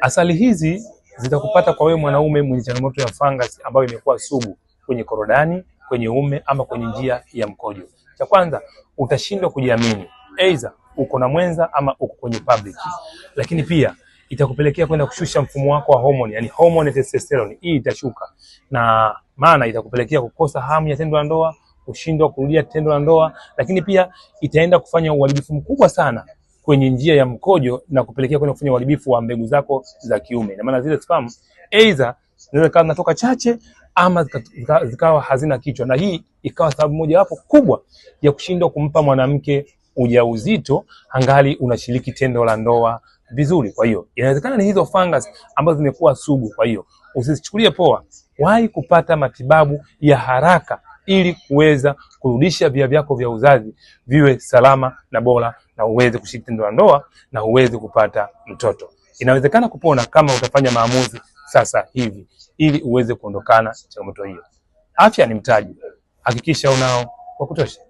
Asali hizi zitakupata kwa wewe mwanaume mwenye changamoto ya fungus ambayo imekuwa sugu kwenye korodani, kwenye uume ama kwenye njia ya mkojo. Cha kwanza, utashindwa kujiamini. Aidha uko na mwenza ama uko kwenye public. Lakini pia itakupelekea kwenda kushusha mfumo wako wa hormone, yani hormone testosterone. Hii itashuka. Na maana itakupelekea kukosa hamu ya tendo la ndoa, kushindwa kurudia tendo la ndoa, lakini pia itaenda kufanya uharibifu mkubwa sana kwenye njia ya mkojo na kupelekea kwenda kufanya uharibifu wa mbegu zako za kiume. Na maana zile sperm aidha zinaweza kama zinatoka chache ama zikawa hazina kichwa, na hii ikawa sababu moja wapo kubwa ya kushindwa kumpa mwanamke ujauzito angali unashiriki tendo la ndoa vizuri. Kwa hiyo inawezekana ni hizo fungus ambazo zimekuwa sugu. Kwa hiyo usichukulie poa, wahi kupata matibabu ya haraka ili kuweza kurudisha via vyako vya uzazi viwe salama na bora, na uweze kushiriki tendo la ndoa na uweze kupata mtoto. Inawezekana kupona kama utafanya maamuzi sasa hivi ili uweze kuondokana changamoto hiyo. Afya ni mtaji. Hakikisha unao wa kutosha.